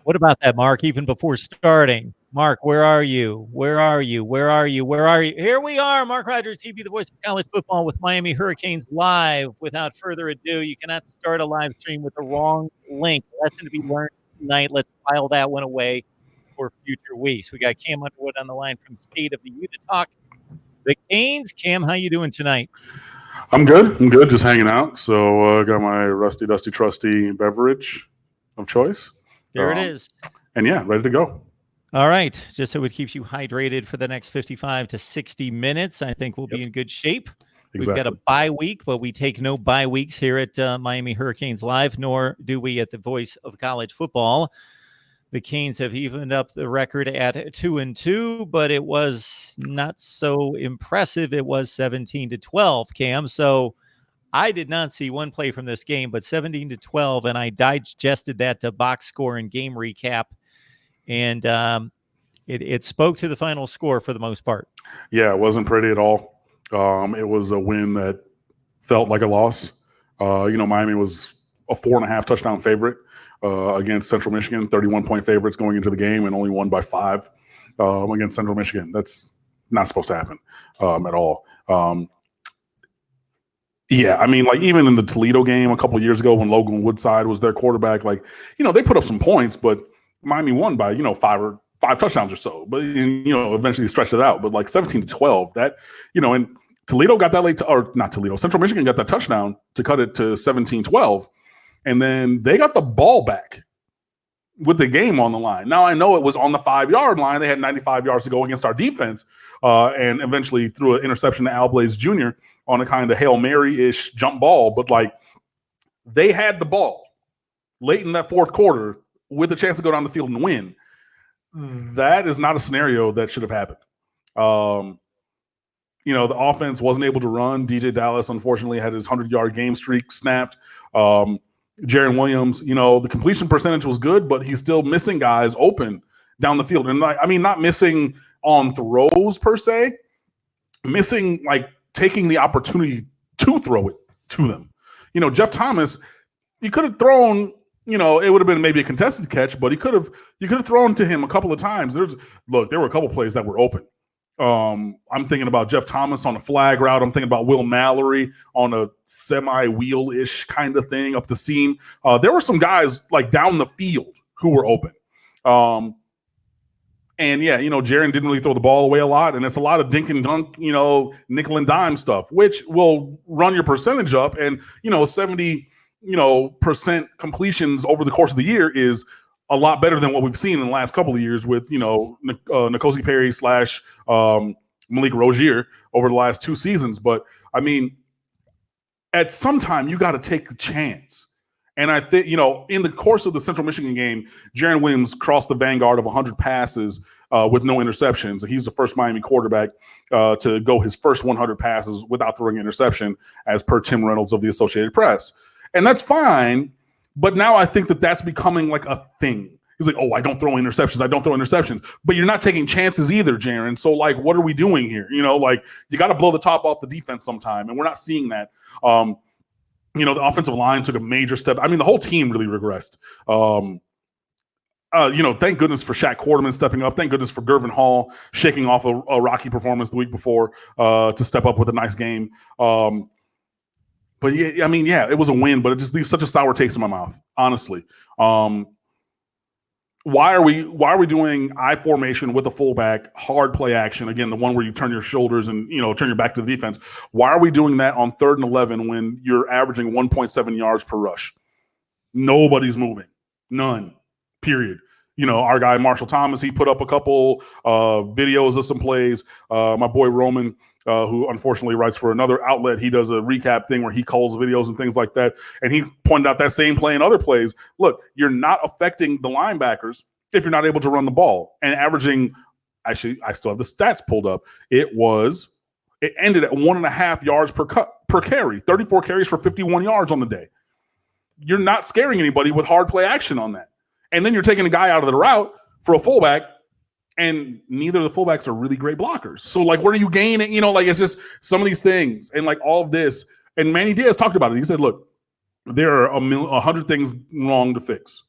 What about that, Mark? Even before starting, Mark, where are you? Where are you? Where are you? Where are you? Here we are, Mark Rogers TV, the voice of college football with Miami Hurricanes live. Without further ado, you cannot start a live stream with the wrong link. Lesson to be learned tonight. Let's file that one away for future weeks. We got Cam Underwood on the line from State of the U to talk the Canes. Cam, how you doing tonight? I'm good. I'm good. Just hanging out. So got my rusty, dusty, trusty beverage of choice. There it is. And yeah, ready to go. All right. Just so it keeps you hydrated for the next 55 to 60 minutes, I think we'll be in good shape. Exactly. We've got a bye week, but we take no bye weeks here at Miami Hurricanes Live, nor do we at the voice of college football. The Canes have evened up the record at 2-2, but it was not so impressive. It was 17-12, Cam. So I did not see one play from this game, but 17-12, and I digested that to box score and game recap. And it spoke to the final score for the most part. Yeah, it wasn't pretty at all. It was a win that felt like a loss. Miami was a 4.5 touchdown favorite against Central Michigan, 31-point favorites going into the game, and only won by 5 against Central Michigan. That's not supposed to happen at all. Yeah, I mean, like even in the Toledo game a couple of years ago when Logan Woodside was their quarterback, they put up some points, but Miami won by, 5 touchdowns or so, but, eventually stretched it out. But 17-12, that, and Toledo got that Central Michigan got that touchdown to cut it to 17-12. And then they got the ball back with the game on the line. Now, I know it was on the 5-yard line. They had 95 yards to go against our defense and eventually threw an interception to Al Blaze Jr. on a kind of Hail Mary-ish jump ball. But, they had the ball late in that fourth quarter with a chance to go down the field and win. That is not a scenario that should have happened. The offense wasn't able to run. DJ Dallas, unfortunately, had his 100-yard game streak snapped. Jaron Williams, the completion percentage was good, but he's still missing guys open down the field. And not missing on throws per se, missing taking the opportunity to throw it to them. Jeff Thomas, you could have thrown, it would have been maybe a contested catch, but you could have thrown to him a couple of times. There were a couple of plays that were open. I'm thinking about Jeff Thomas on a flag route. I'm thinking about Will Mallory on a semi-wheel-ish kind of thing up the seam. There were some guys down the field who were open. Jaron didn't really throw the ball away a lot, and it's a lot of dink and dunk, nickel and dime stuff, which will run your percentage up. And 70% completions over the course of the year is a lot better than what we've seen in the last couple of years with, N'Kosi Perry / Malik Rozier over the last 2 seasons. But, at some time, you got to take the chance. And I think, in the course of the Central Michigan game, Jaron Williams crossed the vanguard of 100 passes with no interceptions. He's the first Miami quarterback to go his first 100 passes without throwing an interception, as per Tim Reynolds of the Associated Press. And that's fine. But now I think that that's becoming a thing. He's like, oh, I don't throw interceptions. But you're not taking chances either, Jaron. So, what are we doing here? You got to blow the top off the defense sometime. And we're not seeing that. The offensive line took a major step. The whole team really regressed. Thank goodness for Shaq Quarterman stepping up. Thank goodness for Gervin Hall shaking off a rocky performance the week before to step up with a nice game. But it was a win, but it just leaves such a sour taste in my mouth, honestly. Why are we doing I formation with a fullback, hard play action? Again, the one where you turn your shoulders and turn your back to the defense. Why are we doing that on 3rd and 11 when you're averaging 1.7 yards per rush? Nobody's moving, none. Period. Our guy Marshall Thomas, he put up a couple videos of some plays. My boy Roman, who unfortunately writes for another outlet, he does a recap thing where he calls videos and things like that. And he pointed out that same play and other plays. Look, you're not affecting the linebackers if you're not able to run the ball. And averaging, actually, I still have the stats pulled up. It ended at 1.5 yards per carry, 34 carries for 51 yards on the day. You're not scaring anybody with hard play action on that. And then you're taking a guy out of the route for a fullback, and neither of the fullbacks are really great blockers. So, what are you gaining? It's just some of these things and, all of this. And Manny Diaz talked about it. He said, look, there are 100 things wrong to fix.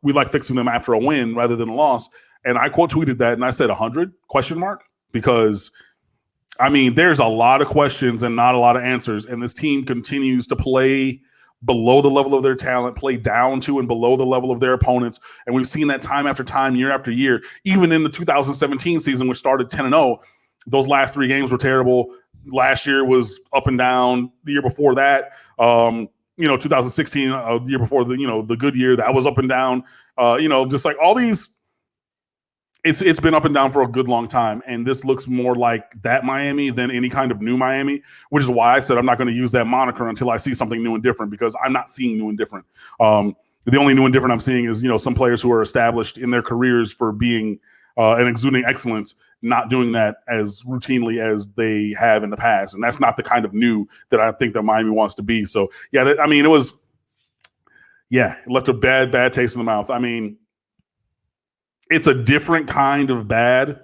We like fixing them after a win rather than a loss. And I quote tweeted that and I said 100 ? Because I mean, there's a lot of questions and not a lot of answers. And this team continues to play below the level of their talent, play down to and below the level of their opponents. And we've seen that time after time, year after year. Even in the 2017 season, which started 10-0, those last 3 games were terrible. Last year was up and down. The year before that, 2016, the year before the good year, that was up and down. Just like all these, it's been up and down for a good long time. And this looks more like that Miami than any kind of new Miami, which is why I said I'm not going to use that moniker until I see something new and different, because I'm not seeing new and different. The only new and different I'm seeing is, some players who are established in their careers for being and exuding excellence, not doing that as routinely as they have in the past. And that's not the kind of new that I think that Miami wants to be. So, it left a bad taste in the mouth. I mean, it's a different kind of bad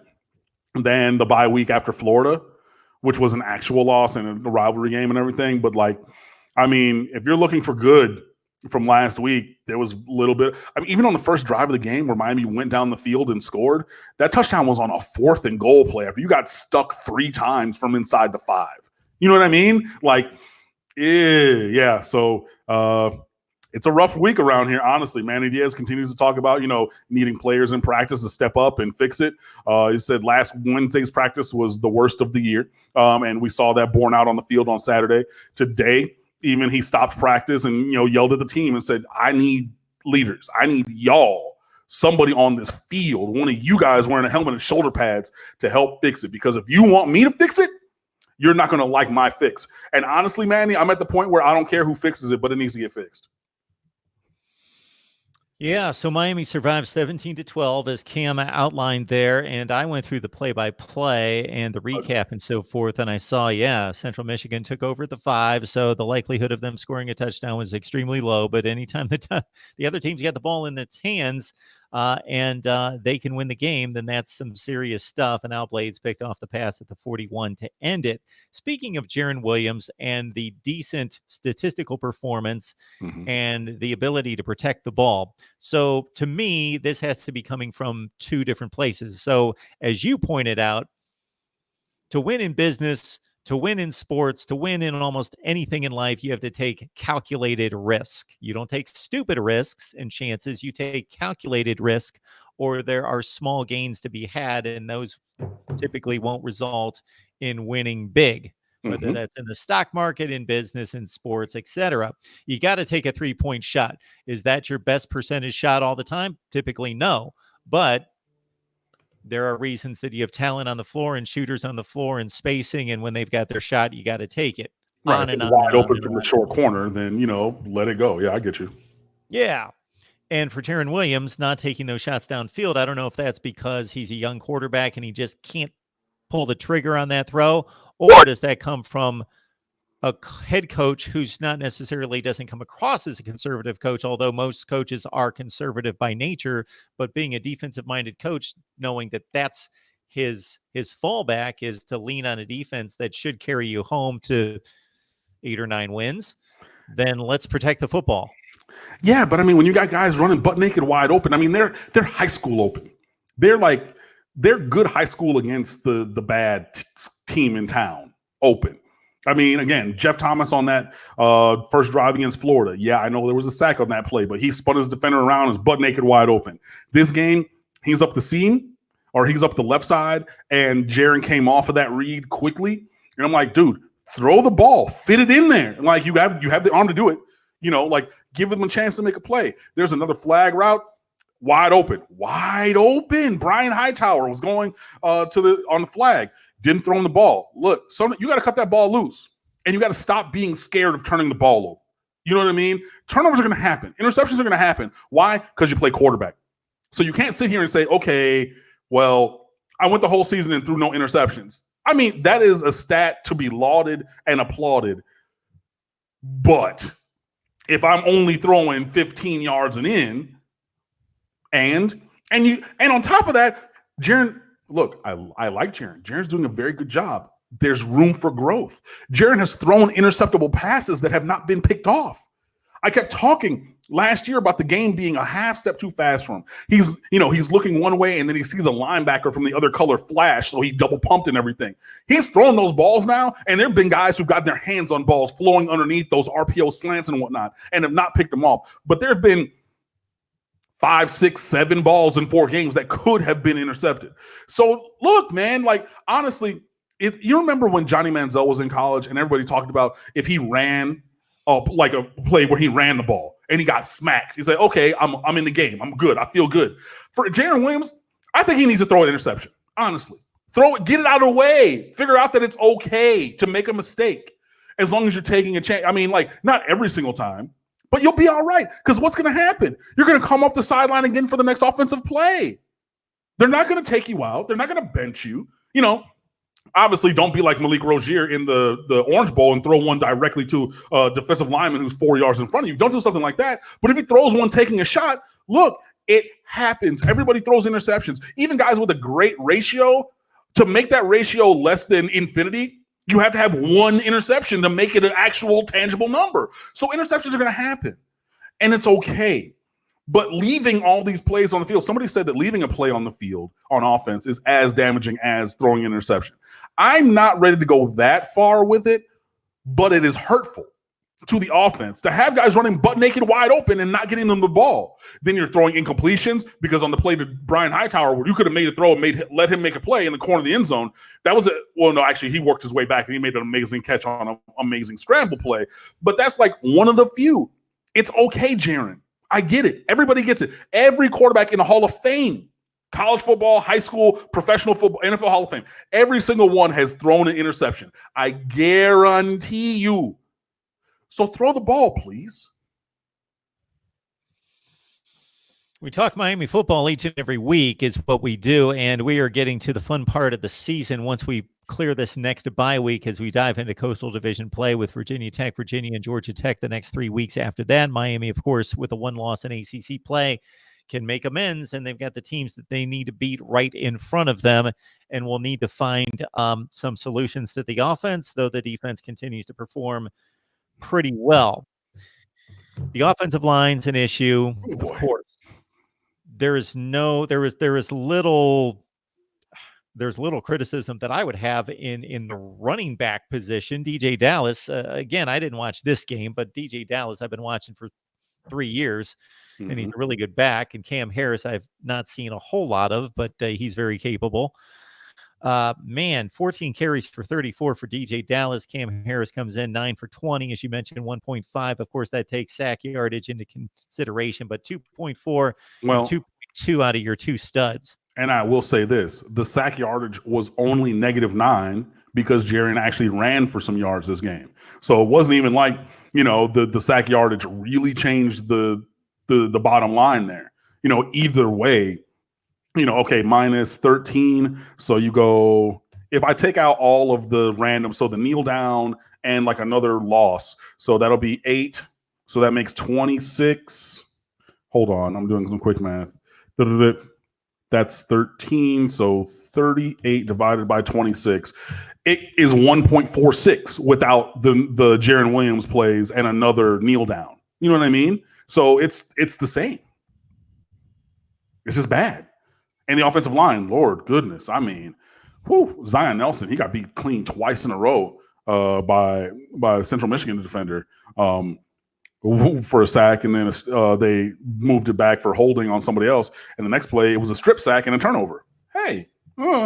than the bye week after Florida, which was an actual loss and a rivalry game and everything. But if you're looking for good from last week, there was a little bit. I mean, even on the first drive of the game where Miami went down the field and scored, that touchdown was on a 4th and goal play after you got stuck 3 times from inside the 5. You know what I mean? So it's a rough week around here, honestly. Manny Diaz continues to talk about, needing players in practice to step up and fix it. He said last Wednesday's practice was the worst of the year, and we saw that borne out on the field on Saturday. Today, even he stopped practice and, yelled at the team and said, I need leaders. I need y'all, somebody on this field, one of you guys wearing a helmet and shoulder pads to help fix it. Because if you want me to fix it, you're not going to like my fix. And honestly, Manny, I'm at the point where I don't care who fixes it, but it needs to get fixed. Yeah, so Miami survived 17-12 as Cam outlined there, and I went through the play-by-play and the recap and so forth, and I saw, Central Michigan took over the 5, so the likelihood of them scoring a touchdown was extremely low, but anytime the other team's got the ball in its hands and they can win the game, then that's some serious stuff, and Al Blades picked off the pass at the 41 to end it. Speaking of Jaron Williams and the decent statistical performance and the ability to protect the ball. So to me, this has to be coming from 2 different places. So as you pointed out, to win in business, to win in sports, to win in almost anything in life, you have to take calculated risk. You don't take stupid risks and chances. You take calculated risk, or there are small gains to be had, and those typically won't result in winning big, whether that's in the stock market, in business, in sports, etc. You got to take a 3-point shot. Is that your best percentage shot all the time? Typically, no. But there are reasons that you have talent on the floor and shooters on the floor and spacing, and when they've got their shot, you got to take it. Right. On and on, wide open from the short corner, then, let it go. Yeah, I get you. Yeah. And for Jaron Williams, not taking those shots downfield, I don't know if that's because he's a young quarterback and he just can't pull the trigger on that throw, or does that come from a head coach who's not necessarily doesn't come across as a conservative coach, although most coaches are conservative by nature, but being a defensive minded coach, knowing that that's his fallback is to lean on a defense that should carry you home to 8 or 9 wins, then let's protect the football. Yeah, but I mean, when you got guys running butt naked wide open, I mean, they're high school open. They're good high school against the bad team in town open. I mean, again, Jeff Thomas on that first drive against Florida. Yeah, I know there was a sack on that play, but he spun his defender around, his butt naked wide open. This game, he's up the seam or he's up the left side, and Jaron came off of that read quickly. And I'm like, dude, throw the ball, fit it in there. Like you have the arm to do it. Give them a chance to make a play. There's another flag route, wide open. Brian Hightower was going on the flag. Didn't throw in the ball. Look, so you got to cut that ball loose, and you got to stop being scared of turning the ball over. You know what I mean? Turnovers are going to happen. Interceptions are going to happen. Why? Because you play quarterback. So you can't sit here and say, okay, well, I went the whole season and threw no interceptions. I mean, that is a stat to be lauded and applauded. But if I'm only throwing 15 yards and in, and on top of that, Jaron, look, I like Jaron. Jaron's doing a very good job. There's room for growth. Jaron has thrown interceptable passes that have not been picked off. I kept talking last year about the game being a half step too fast for him. He's looking one way and then he sees a linebacker from the other color flash, so he double pumped and everything. He's throwing those balls now, and there have been guys who've gotten their hands on balls flowing underneath those RPO slants and whatnot and have not picked them off. But there have been 5, 6, 7 balls in 4 games that could have been intercepted. So look, man, like honestly, you remember when Johnny Manziel was in college and everybody talked about if he ran like a play where he ran the ball and he got smacked. He's like, okay, I'm in the game. I'm good. I feel good. For Jarren Williams, I think he needs to throw an interception. Honestly, throw it, get it out of the way. Figure out that it's okay to make a mistake as long as you're taking a chance. I mean, like not every single time, but you'll be all right. Because what's going to happen? You're going to come off the sideline again for the next offensive play. They're not going to take you out. They're not going to bench you. Obviously, don't be like Malik Rozier in the Orange Bowl and throw one directly to a defensive lineman who's 4 yards in front of you. Don't do something like that. But if he throws one taking a shot, look, it happens. Everybody throws interceptions. Even guys with a great ratio, to make that ratio less than infinity, you have to have one interception to make it an actual tangible number. So interceptions are going to happen, and it's okay. But leaving all these plays on the field, somebody said that leaving a play on the field on offense is as damaging as throwing an interception. I'm not ready to go that far with it, but it is hurtful to the offense to have guys running butt naked wide open and not getting them the ball. Then you're throwing incompletions because on the play to Brian Hightower, where you could have made a throw and let him make a play in the corner of the end zone. That was actually he worked his way back and he made an amazing catch on an amazing scramble play. But that's like one of the few. It's okay, Jarren. I get it. Everybody gets it. Every quarterback in the Hall of Fame, college football, high school, professional football, NFL Hall of Fame, every single one has thrown an interception. I guarantee you. So throw the ball, please. We talk Miami football each and every week is what we do, and we are getting to the fun part of the season once we clear this next bye week as we dive into Coastal Division play with Virginia Tech, Virginia, and Georgia Tech the next 3 weeks after that. Miami, of course, with a 1 loss in ACC play, can make amends, and they've got the teams that they need to beat right in front of them, and will need to find some solutions to the offense, though the defense continues to perform pretty well. The offensive line's an issue, of course. There's little criticism that I would have in the running back position. DJ Dallas, again, I didn't watch this game, but DJ Dallas I've been watching for 3 years, and he's a really good back. And Cam Harris I've not seen a whole lot of, but he's very capable. 14 carries for 34 for DJ Dallas. Cam Harris comes in 9 for 20, as you mentioned, 1.5. Of course, that takes sack yardage into consideration, but 2.4 and 2.2 out of your 2 studs. And I will say this, the sack yardage was only -9 because Jarren actually ran for some yards this game. So it wasn't even like, the sack yardage really changed the bottom line there. Either way, okay, -13. So you go, if I take out all of the random, so the kneel down and like another loss, so that'll be 8. So that makes 26. Hold on, I'm doing some quick math. That's 13. So 38 divided by 26. It is 1.46 without the Jarren Williams plays and another kneel down. You know what I mean? So it's the same. It's just bad. And the offensive line, Lord goodness. I mean, Zion Nelson, he got beat clean twice in a row by a Central Michigan defender for a sack, and then they moved it back for holding on somebody else. And the next play, it was a strip sack and a turnover. Hey,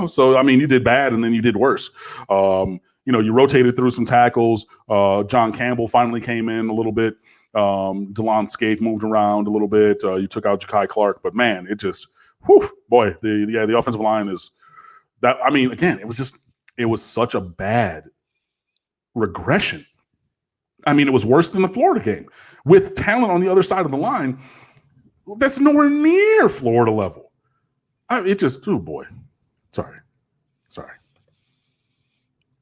so I mean, you did bad and then you did worse. You rotated through some tackles. John Campbell finally came in a little bit. DeLon Scaife moved around a little bit. You took out Ja'Kai Clark, but man, it just. The offensive line is that. I mean, again, it was such a bad regression. I mean, it was worse than the Florida game with talent on the other side of the line. That's nowhere near Florida level. Sorry.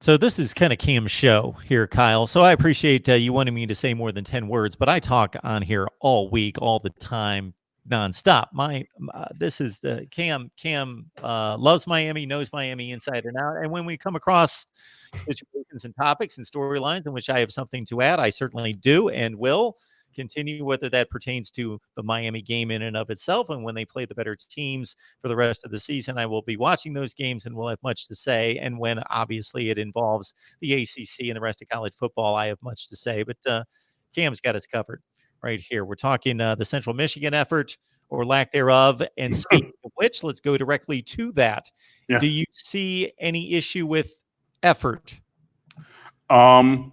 So this is kind of Cam's show here, Kyle. So I appreciate you wanting me to say more than 10 words, but I talk on here all week, all the time. Nonstop. This is the Cam loves Miami, knows Miami inside and out. And when we come across situations and topics and storylines in which I have something to add, I certainly do and will. continue, whether that pertains to the Miami game in and of itself. And when they play the better teams for the rest of the season, I will be watching those games and will have much to say. And when obviously it involves the ACC and the rest of college football, I have much to say. But Cam's got us covered right here. We're talking the Central Michigan effort or lack thereof. And speaking of which, let's go directly to that. Yeah. Do you see any issue with effort? On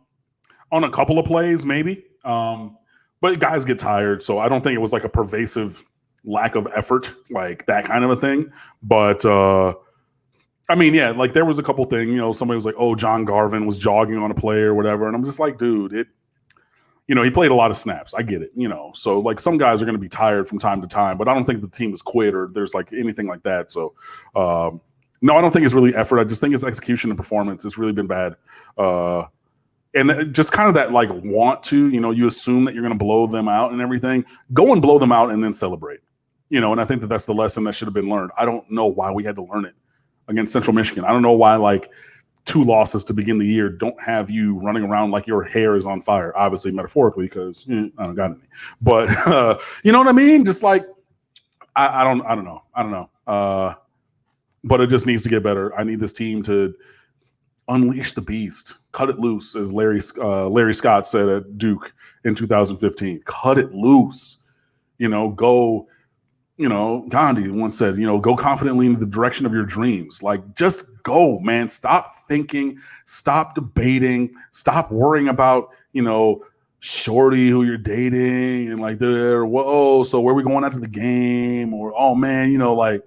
a couple of plays, maybe. But guys get tired, so I don't think it was like a pervasive lack of effort, like that kind of a thing. But I mean, yeah, like there was a couple things, somebody was like, oh, John Garvin was jogging on a play or whatever. And I'm just like, dude, he played a lot of snaps. I get it, So like some guys are going to be tired from time to time, but I don't think the team has quit or there's like anything like that. So no, I don't think it's really effort. I just think it's execution and performance. It's really been bad. And just kind of that like want to, you assume that you're going to blow them out and everything. Go and blow them out and then celebrate. And I think that's the lesson that should have been learned. I don't know why we had to learn it against Central Michigan. I don't know why like 2 losses to begin the year don't have you running around like your hair is on fire. Obviously, metaphorically, because I don't got any. But you know what I mean? Just like I don't know. But it just needs to get better. I need this team to unleash the beast, cut it loose, as Larry Scott said at Duke in 2015. Cut it loose. Go. Gandhi once said, go confidently in the direction of your dreams. Like, just go, man. Stop thinking, stop debating, stop worrying about, shorty who you're dating and like, whoa, so where are we going after the game? Or, oh man, like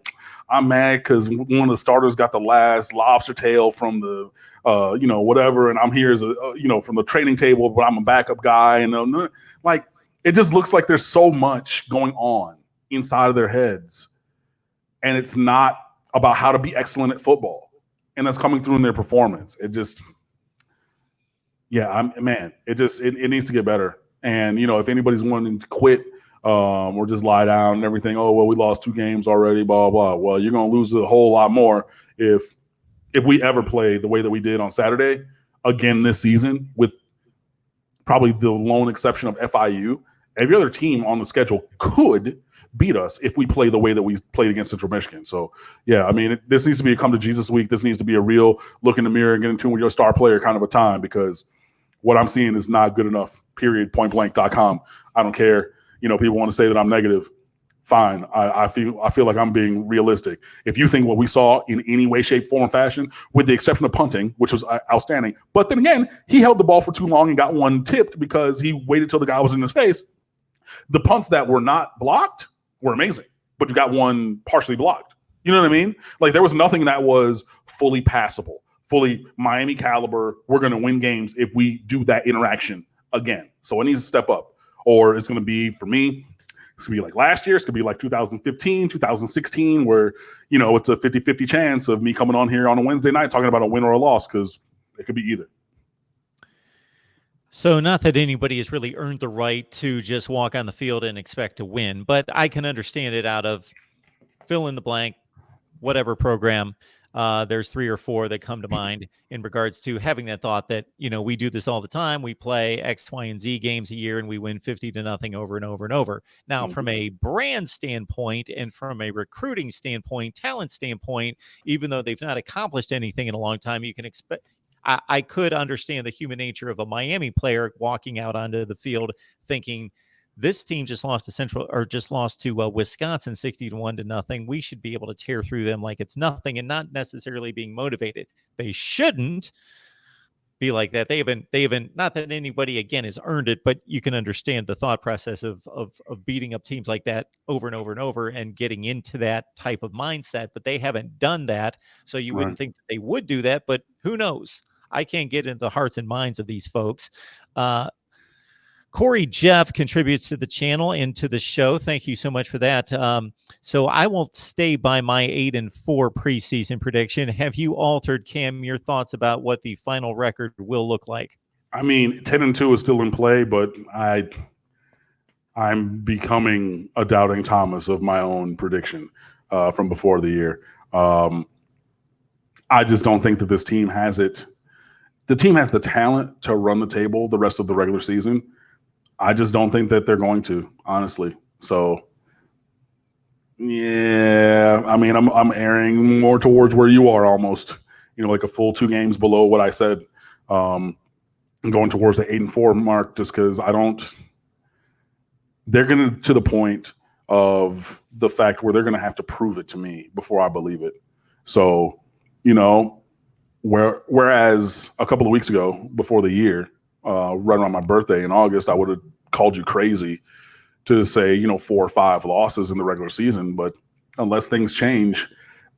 I'm mad because one of the starters got the last lobster tail from the, whatever. And I'm here as from the training table, but I'm a backup guy. And like, it just looks like there's so much going on inside of their heads. And it's not about how to be excellent at football. And that's coming through in their performance. It just, it needs to get better. And, if anybody's wanting to quit or just lie down and everything, oh, well, we lost 2 games already, blah, blah. Well, you're going to lose a whole lot more if we ever play the way that we did on Saturday again this season, with probably the lone exception of FIU. Every other team on the schedule could beat us if we play the way that we played against Central Michigan. So, yeah, I mean, this needs to be a come to Jesus week. This needs to be a real look in the mirror and get in tune with your star player kind of a time, because what I'm seeing is not good enough, period, pointblank.com. I don't care. People want to say that I'm negative. Fine. I feel like I'm being realistic. If you think what we saw in any way, shape, form, or fashion, with the exception of punting, which was outstanding, but then again, he held the ball for too long and got one tipped because he waited till the guy was in his face. The punts that were not blocked were amazing, but you got one partially blocked. You know what I mean? Like, there was nothing that was fully passable, fully Miami caliber. We're going to win games if we do that interaction again. So it needs to step up, or it's going to be, for me, it's going to be like last year. It's going to be like 2015, 2016, where, it's a 50-50 chance of me coming on here on a Wednesday night talking about a win or a loss, because it could be either. So not that anybody has really earned the right to just walk on the field and expect to win, but I can understand it out of fill in the blank, whatever program. There's 3 or 4 that come to mind in regards to having that thought that, we do this all the time. We play X, Y, and Z games a year and we win 50-0 over and over and over. Now, from a brand standpoint and from a recruiting standpoint, talent standpoint, even though they've not accomplished anything in a long time, you can expect. I could understand the human nature of a Miami player walking out onto the field thinking, this team just lost to Wisconsin 60-1. We should be able to tear through them like it's nothing, and not necessarily being motivated. They shouldn't be like that. They haven't, not that anybody again has earned it, but you can understand the thought process of beating up teams like that over and over and over and getting into that type of mindset, but they haven't done that. So you wouldn't think that they would do that, but who knows? I can't get into the hearts and minds of these folks. Corey Jeff contributes to the channel and to the show. Thank you so much for that. So I will stay by my 8-4 preseason prediction. Have you altered, Cam, your thoughts about what the final record will look like? I mean, 10-2 is still in play, but I'm becoming a doubting Thomas of my own prediction from before the year. I just don't think that this team has it. The team has the talent to run the table the rest of the regular season. I just don't think that they're going to, honestly. So, yeah, I mean, I'm erring more towards where you are almost, like a full 2 games below what I said, going towards the 8-4 mark, just because they're going to the point of the fact where they're going to have to prove it to me before I believe it. So, whereas a couple of weeks ago, before the year, right around my birthday in August, I would have called you crazy to say, 4 or 5 losses in the regular season. But unless things change,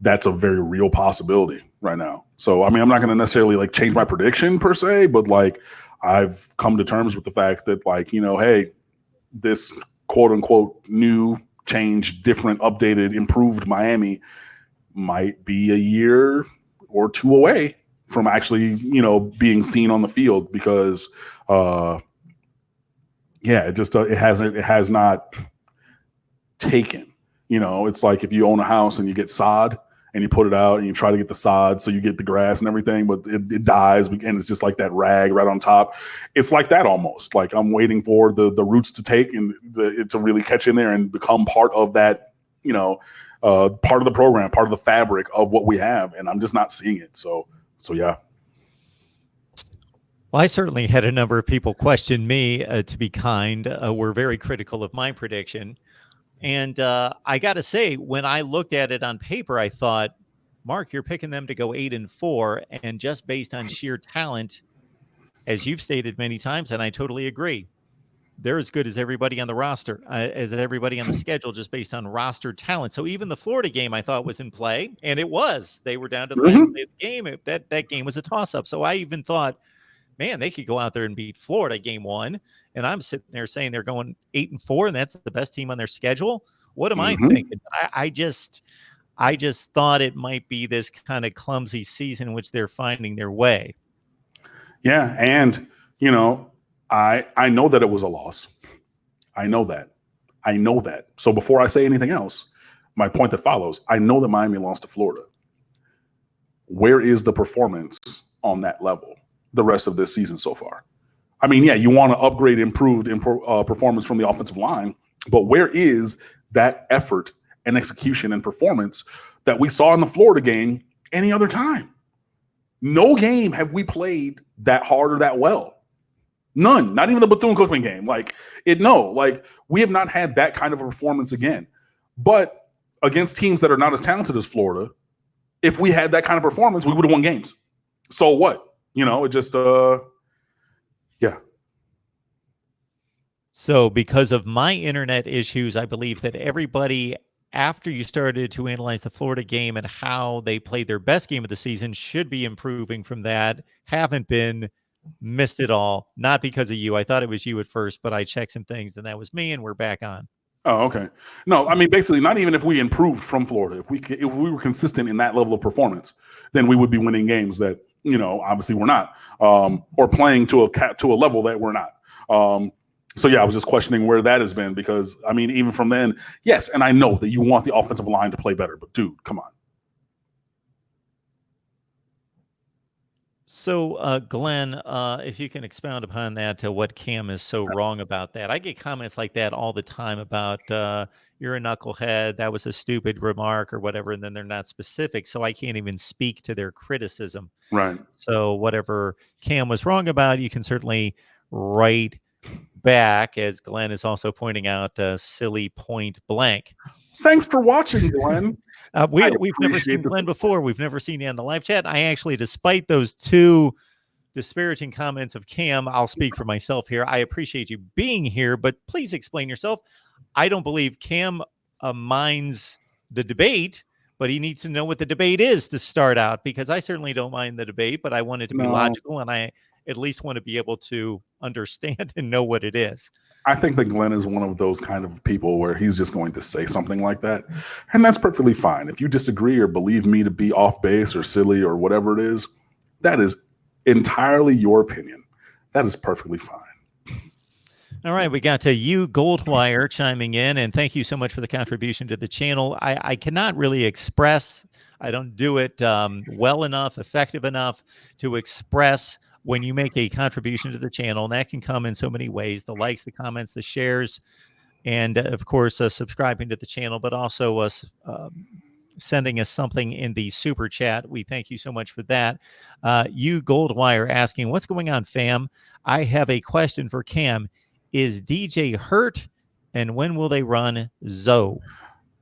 that's a very real possibility right now. So, I mean, I'm not going to necessarily like change my prediction per se, but like I've come to terms with the fact that like, hey, this quote unquote new, changed, different, updated, improved Miami might be a year or 2 away from actually, being seen on the field because, it has not taken. It's like if you own a house and you get sod and you put it out and you try to get the sod so you get the grass and everything, but it dies and it's just like that rag right on top. It's like that almost. Like I'm waiting for the roots to take and it to really catch in there and become part of that, part of the program, part of the fabric of what we have, and I'm just not seeing it. So yeah. Well, I certainly had a number of people question me, to be kind, were very critical of my prediction. And I got to say, when I looked at it on paper, I thought, Mark, you're picking them to go 8-4. And just based on sheer talent, as you've stated many times, and I totally agree, they're as good as everybody on the roster, as everybody on the schedule, just based on roster talent. So even the Florida game I thought was in play, and it was. They were down to the last play of the game. That game was a toss-up. So I even thought, man, they could go out there and beat Florida game 1. And I'm sitting there saying they're going 8-4, and that's the best team on their schedule. What am I thinking? I just thought it might be this kind of clumsy season in which they're finding their way. Yeah, and I know that it was a loss. I know that. So before I say anything else, my point that follows, I know that Miami lost to Florida. Where is the performance on that level the rest of this season so far? I mean, yeah, you want to upgrade, improved performance from the offensive line, but where is that effort and execution and performance that we saw in the Florida game any other time? No game have we played that hard or that well. None, not even the Bethune-Cookman game. We have not had that kind of a performance again. But against teams that are not as talented as Florida, if we had that kind of performance, we would have won games. So what? It just, yeah. So because of my internet issues, I believe that everybody, after you started to analyze the Florida game and how they played their best game of the season, should be improving from that. Haven't been, missed it all. Not because of you. I thought it was you at first, but I checked some things and that was me, and we're back on. Oh, okay. No, I mean, basically, not even if we improved from Florida. If we were consistent in that level of performance, then we would be winning games that, obviously we're not, or playing to a level that we're not. So yeah, I was just questioning where that has been because, I mean, even from then, yes, and I know that you want the offensive line to play better, but dude, come on. So, Glenn, if you can expound upon that, what Cam is so wrong about that. I get comments like that all the time about you're a knucklehead, that was a stupid remark or whatever, and then they're not specific, so I can't even speak to their criticism. Right. So whatever Cam was wrong about, you can certainly write back, as Glenn is also pointing out, silly point blank. Thanks for watching, Glenn. We've never seen Glenn before. We've never seen you on the live chat. I actually, despite those 2 disparaging comments of Cam, I'll speak for myself here. I appreciate you being here, but please explain yourself. I don't believe Cam minds the debate, but he needs to know what the debate is to start out, because I certainly don't mind the debate, but I want it to be logical, and I at least want to be able to understand and know what it is. I think that Glenn is one of those kind of people where he's just going to say something like that. And that's perfectly fine. If you disagree or believe me to be off base or silly or whatever it is, that is entirely your opinion. That is perfectly fine. All right, we got to you, Goldwire, chiming in, and thank you so much for the contribution to the channel. I cannot really express, I don't do it well enough, effective enough to express when you make a contribution to the channel, and that can come in so many ways: the likes, the comments, the shares, and of course, subscribing to the channel, but also sending us something in the super chat. We thank you so much for that. You Goldwire asking, what's going on, fam? I have a question for Cam. Is DJ hurt? And when will they run Zoe?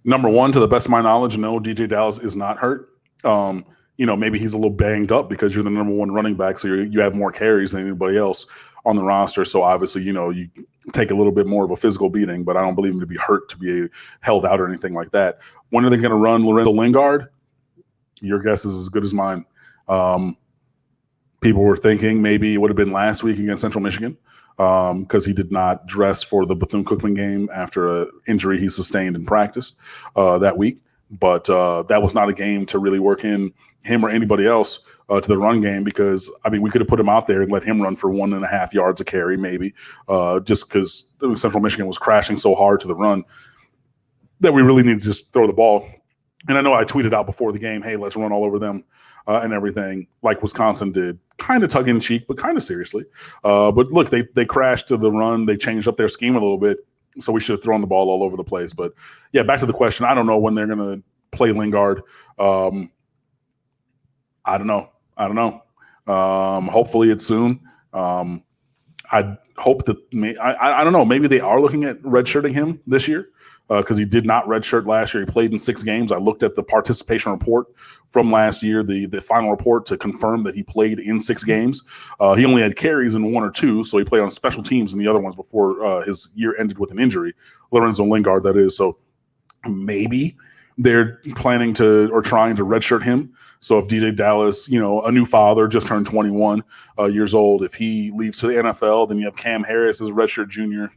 Number one, to the best of my knowledge, no, DJ Dallas is not hurt. Maybe he's a little banged up because you're the number one running back, so you have more carries than anybody else on the roster. So obviously, you take a little bit more of a physical beating, but I don't believe him to be hurt, to be held out or anything like that. When are they going to run Lorenzo Lingard? Your guess is as good as mine. People were thinking maybe it would have been last week against Central Michigan because he did not dress for the Bethune-Cookman game after an injury he sustained in practice that week. But that was not a game to really work in him or anybody else to the run game because, we could have put him out there and let him run for 1.5 yards a carry maybe just because Central Michigan was crashing so hard to the run that we really need to just throw the ball. And I know I tweeted out before the game, hey, let's run all over them and everything, like Wisconsin did, kind of tongue-in-cheek, but kind of seriously. But look, they crashed to the run. They changed up their scheme a little bit, so we should have thrown the ball all over the place. But, yeah, back to the question. I don't know when they're going to play Lingard. I don't know. Hopefully it's soon. I hope that I don't know. Maybe they are looking at redshirting him this year because he did not redshirt last year. He played in 6 games. I looked at the participation report from last year, the final report to confirm that he played in 6 games. He only had carries in 1 or 2, so he played on special teams in the other ones before his year ended with an injury. Lorenzo Lingard, that is. So maybe they're planning to or trying to redshirt him. So if DJ Dallas, a new father, just turned 21 years old, if he leaves to the NFL, then you have Cam Harris as a redshirt junior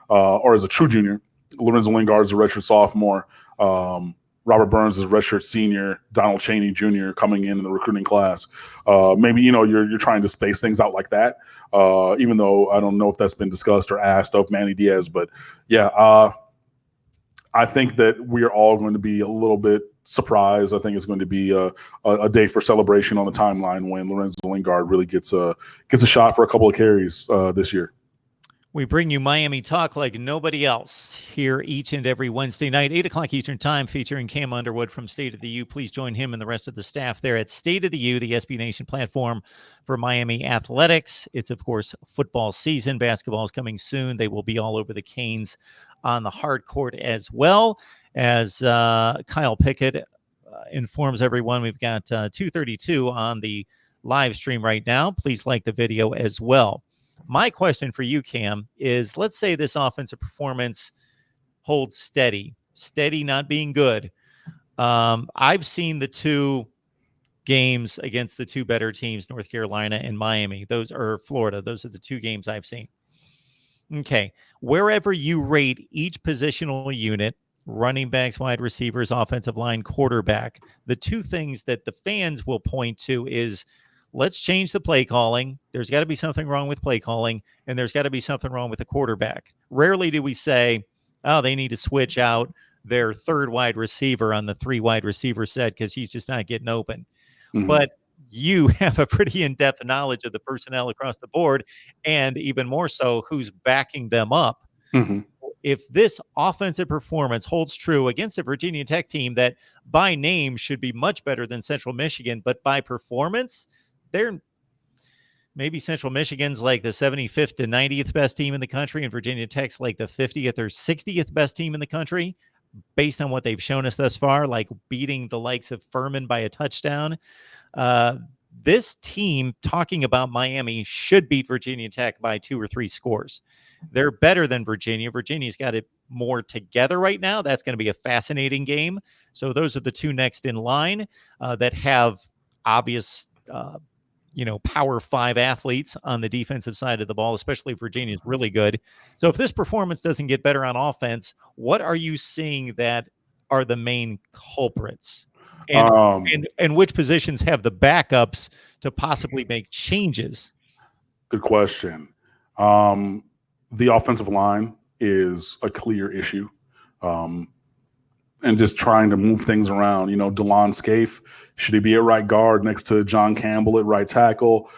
or as a true junior. Lorenzo Lingard is a redshirt sophomore. Robert Burns is a redshirt senior. Donald Chaney Jr. coming in the recruiting class. Maybe, you're trying to space things out like that, even though I don't know if that's been discussed or asked of Manny Diaz. But, yeah, I think that we are all going to be a little bit surprised. I think it's going to be a day for celebration on the timeline when Lorenzo Lingard really gets a shot for a couple of carries this year. We bring you Miami Talk like nobody else here each and every Wednesday night, 8 o'clock Eastern Time, featuring Cam Underwood from State of the U. Please join him and the rest of the staff there at State of the U, the SB Nation platform for Miami athletics. It's, of course, football season. Basketball is coming soon. They will be all over the Canes on the hard court as well. As Kyle Pickett informs everyone, we've got 232 on the live stream right now. Please like the video as well. My question for you, Cam, is let's say this offensive performance holds steady, not being good. I've seen the 2 games against the 2 better teams, North Carolina and Miami. Those are Florida. Those are the 2 games I've seen. Okay. Wherever you rate each positional unit, running backs, wide receivers, offensive line, quarterback, the 2 things that the fans will point to is let's change the play calling. There's got to be something wrong with play calling, and there's got to be something wrong with the quarterback. Rarely do we say, oh, they need to switch out their 3rd wide receiver on the 3 wide receiver set because he's just not getting open. Mm-hmm. But you have a pretty in-depth knowledge of the personnel across the board, and even more so, who's backing them up. Mm-hmm. If this offensive performance holds true against a Virginia Tech team that by name should be much better than Central Michigan, but by performance, they're maybe Central Michigan's like the 75th to 90th best team in the country, and Virginia Tech's like the 50th or 60th best team in the country, based on what they've shown us thus far, like beating the likes of Furman by a touchdown. This team, talking about Miami, should beat Virginia Tech by 2 or 3 scores. They're better than Virginia. Virginia's got it more together right now. That's going to be a fascinating game. So those are the 2 next in line that have obvious Power 5 athletes on the defensive side of the ball, especially Virginia is really good. So if this performance doesn't get better on offense, what are you seeing that are the main culprits? And which positions have the backups to possibly make changes? Good question. The offensive line is a clear issue. And just trying to move things around. DeLon Scaife, should he be at right guard next to John Campbell at right tackle?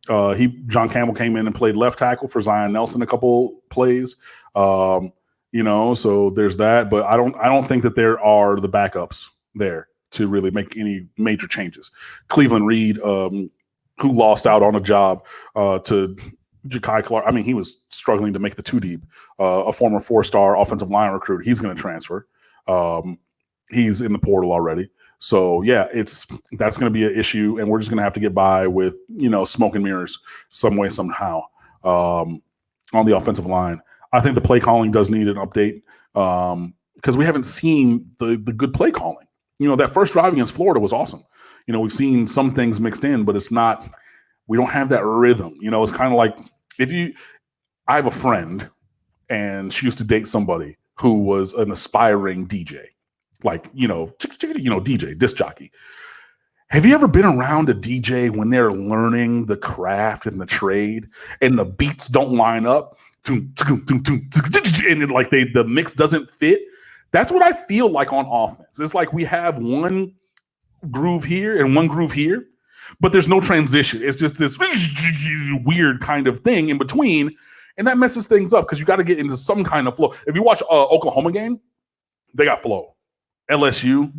John Campbell came in and played left tackle for Zion Nelson a couple plays. So there's that. But I don't think that there are the backups there to really make any major changes. Cleveland Reed, who lost out on a job to Ja'Kai Clark. I mean, he was struggling to make the 2-deep. A former 4-star offensive line recruit. He's going to transfer. He's in the portal already. So yeah, that's going to be an issue, and we're just going to have to get by with smoke and mirrors some way somehow on the offensive line. I think the play calling does need an update because we haven't seen the good play calling. That first drive against Florida was awesome. We've seen some things mixed in, but it's not. We don't have that rhythm. It's kind of like I have a friend, and she used to date somebody who was an aspiring DJ. Like, DJ, disc jockey. Have you ever been around a DJ when they're learning the craft and the trade and the beats don't line up and the mix doesn't fit? That's what I feel like on offense. It's like we have one groove here and one groove here, but there's no transition. It's just this weird kind of thing in between, and that messes things up because you got to get into some kind of flow. If you watch Oklahoma game, they got flow. LSU,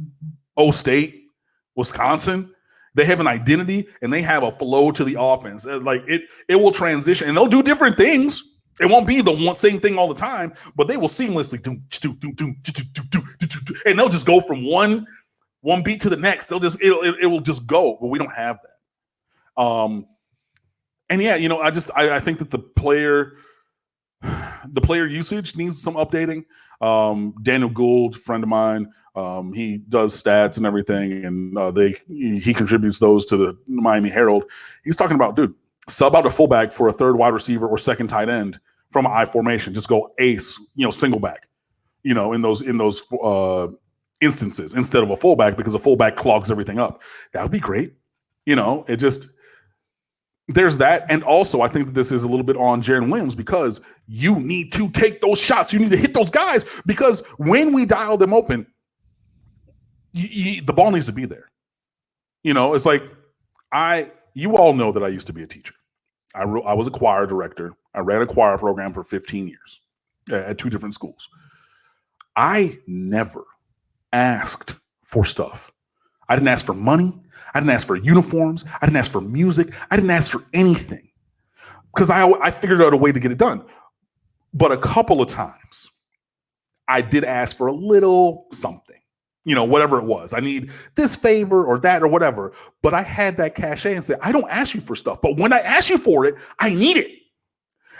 O State, Wisconsin, they have an identity and they have a flow to the offense. Like it will transition and they'll do different things. It won't be the same thing all the time, but they will seamlessly do, and they'll just go from one beat to the next. It will just go, but we don't have that. And yeah, I think that the player usage needs some updating. Daniel Gould, friend of mine, he does stats and everything, and he contributes those to the Miami Herald. He's talking about, dude, sub out a fullback for a third wide receiver or second tight end from an I formation. Just go ace, single back, in those instances instead of a fullback, because a fullback clogs everything up. That would be great. There's that. And also, I think that this is a little bit on Jaron Williams because you need to take those shots. You need to hit those guys because when we dial them open, the ball needs to be there. It's like you all know that I used to be a teacher. I was a choir director. I ran a choir program for 15 years at 2 different schools. I never asked for stuff. I didn't ask for money. I didn't ask for uniforms. I didn't ask for music. I didn't ask for anything because I figured out a way to get it done. But a couple of times I did ask for a little something, whatever it was. I need this favor or that or whatever. But I had that cachet and said, I don't ask you for stuff. But when I ask you for it, I need it.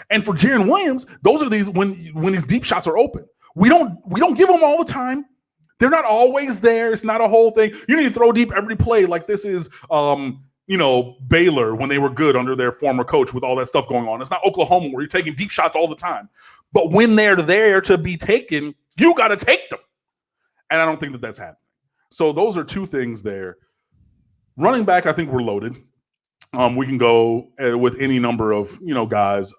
And for Jaron Williams, those are these when these deep shots are open. We don't give them all the time. They're not always there. It's not a whole thing. You need to throw deep every play like this is, Baylor when they were good under their former coach with all that stuff going on. It's not Oklahoma where you're taking deep shots all the time. But when they're there to be taken, you got to take them. And I don't think that that's happening. So those are 2 things there. Running back, I think we're loaded. We can go with any number of, guys.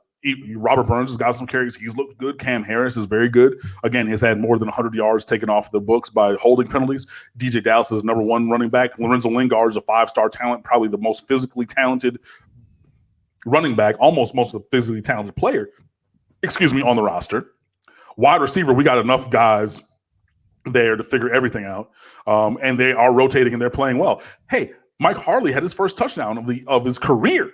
Robert Burns has got some carries. He's looked good. Cam Harris is very good. Again, he's had more than 100 yards taken off the books by holding penalties. DJ Dallas is number 1 running back. Lorenzo Lingard is a 5-star talent, probably the most physically talented running back, almost most of the physically talented player, on the roster. Wide receiver, we got enough guys there to figure everything out. And they are rotating and they're playing well. Hey, Mike Harley had his first touchdown of his career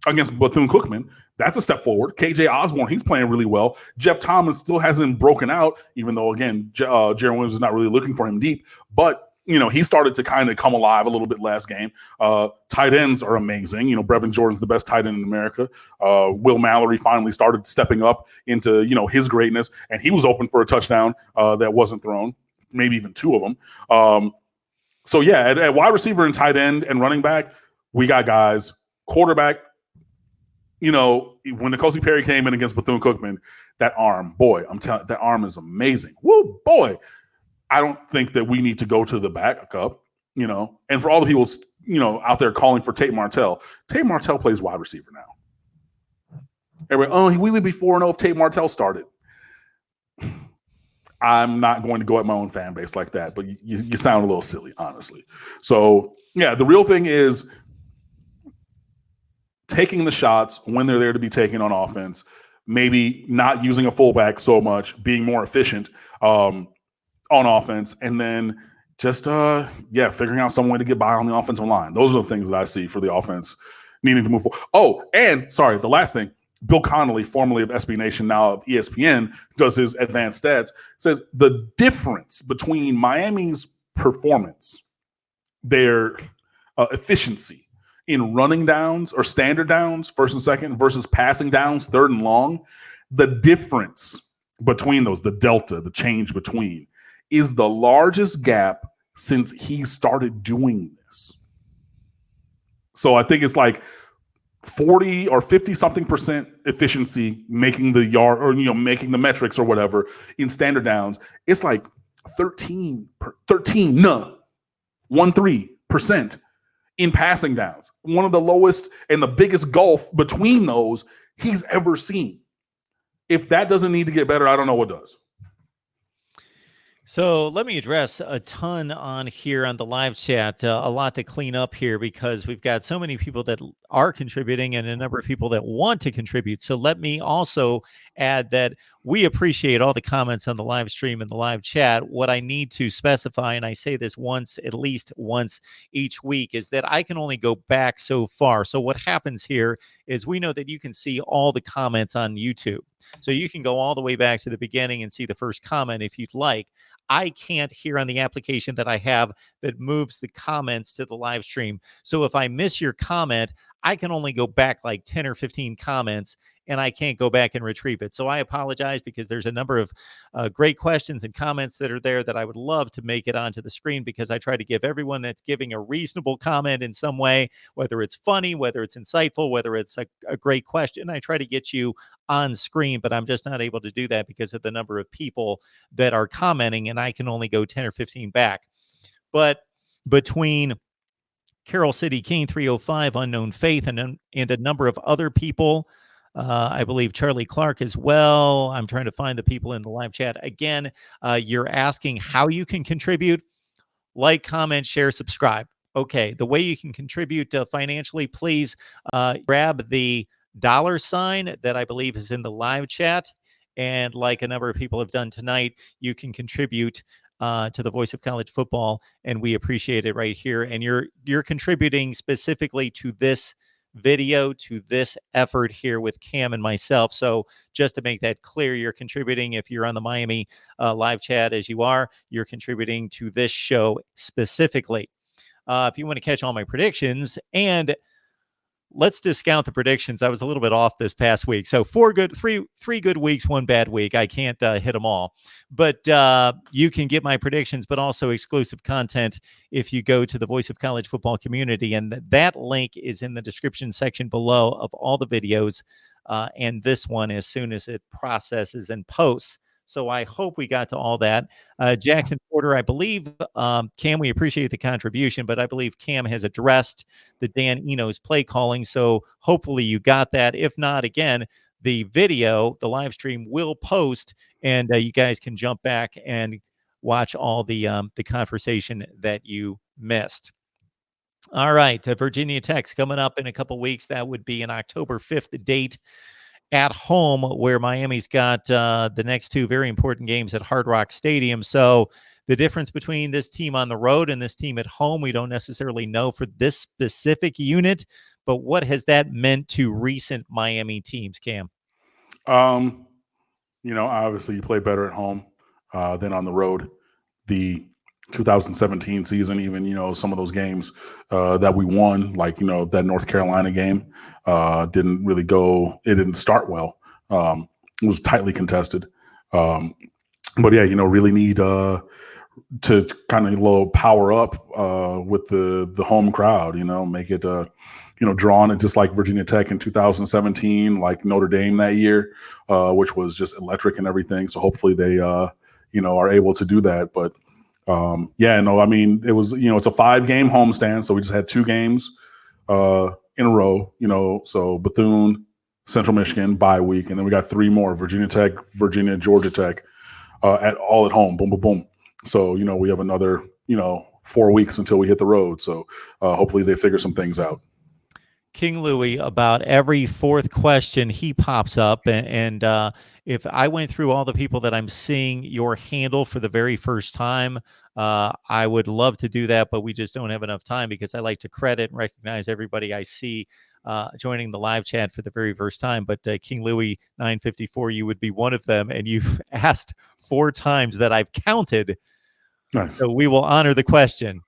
against Bethune-Cookman. That's a step forward. KJ Osborne, he's playing really well. Jeff Thomas still hasn't broken out, even though, again, Jaron Williams is not really looking for him deep. But, he started to kind of come alive a little bit last game. Tight ends are amazing. Brevin Jordan's the best tight end in America. Will Mallory finally started stepping up into, his greatness, and he was open for a touchdown that wasn't thrown, maybe even 2 of them. So, yeah, at wide receiver and tight end and running back, we got guys. Quarterback, when N'Kosi Perry came in against Bethune-Cookman, that arm, boy, I'm telling you, that arm is amazing. Woo, boy. I don't think that we need to go to the backup, and for all the people, out there calling for Tate Martell plays wide receiver now. Everybody, we would be 4-0 if Tate Martell started. I'm not going to go at my own fan base like that, but you sound a little silly, honestly. So, yeah, the real thing is taking the shots when they're there to be taken on offense, maybe not using a fullback so much, being more efficient on offense, and then just figuring out some way to get by on the offensive line. Those are the things that I see for the offense needing to move forward. Oh, and sorry, the last thing, Bill Connolly, formerly of SB Nation, now of ESPN, does his advanced stats, says the difference between Miami's performance, their efficiency in running downs or standard downs, first and second, versus passing downs, third and long, the difference between those, the delta, the change between, is the largest gap since he started doing this. So I think it's like 40 or 50 something percent efficiency making the yard or, making the metrics or whatever in standard downs. It's like 13% in passing downs. One of the lowest and the biggest gulf between those he's ever seen. If that doesn't need to get better, I don't know what does. So let me address a ton on here on the live chat, a lot to clean up here because we've got so many people that are contributing and a number of people that want to contribute. So let me also add that we appreciate all the comments on the live stream and the live chat. What I need to specify, and I say this at least once each week, is that I can only go back so far. So what happens here is we know that you can see all the comments on YouTube. So you can go all the way back to the beginning and see the first comment if you'd like. I can't hear on the application that I have that moves the comments to the live stream. So if I miss your comment, I can only go back like 10 or 15 comments and I can't go back and retrieve it. So I apologize because there's a number of great questions and comments that are there that I would love to make it onto the screen because I try to give everyone that's giving a reasonable comment in some way, whether it's funny, whether it's insightful, whether it's a great question, I try to get you on screen, but I'm just not able to do that because of the number of people that are commenting and I can only go 10 or 15 back. But between Carroll City King 305, Unknown Faith, and a number of other people, I believe Charlie Clark as well. I'm trying to find the people in the live chat. Again, you're asking how you can contribute. Like, comment, share, subscribe. Okay, the way you can contribute financially, please grab the $sign that I believe is in the live chat. And like a number of people have done tonight, you can contribute to the Voice of College Football, and we appreciate it right here. And you're contributing specifically to this video, to this effort here with Cam and myself. So just to make that clear, you're contributing. If you're on the Miami live chat, as you are, you're contributing to this show specifically. If you want to catch all my predictions, and let's discount the predictions. I was a little bit off this past week. So three good weeks, one bad week. I can't hit them all, but you can get my predictions, but also exclusive content if you go to the Voice of College Football community. And that link is in the description section below of all the videos. And this one, as soon as it processes and posts. So I hope we got to all that. Jackson Porter, I believe, Cam, we appreciate the contribution, but I believe Cam has addressed the Dan Enos play calling. So hopefully you got that. If not, again, the video, the live stream will post, and you guys can jump back and watch all the conversation that you missed. All right, Virginia Tech's coming up in a couple weeks. That would be an October 5th date at home, where Miami's got the next two very important games at Hard Rock Stadium. So the difference between this team on the road and this team at home, we don't necessarily know for this specific unit, but what has that meant to recent Miami teams, Cam? Obviously you play better at home than on the road. The 2017 season, even, some of those games that we won, like, that North Carolina game didn't really go, it didn't start well. It was tightly contested. But yeah, really need to kind of power up with the home crowd, make it, draw on it just like Virginia Tech in 2017, like Notre Dame that year, which was just electric and everything. So hopefully they, are able to do that. But it was, it's a 5-game homestand. So we just had 2 games in a row, so Bethune, Central Michigan, bye week. And then we got 3 more, Virginia Tech, Virginia, Georgia Tech, all at home, boom, boom, boom. So, we have another, 4 weeks until we hit the road. So hopefully they figure some things out. King Louis, about every fourth question he pops up, and if I went through all the people that I'm seeing your handle for the very first time, I would love to do that, but we just don't have enough time because I like to credit and recognize everybody I see joining the live chat for the very first time. But King Louis 954, you would be one of them, and you've asked 4 times that I've counted. Nice. So we will honor the question.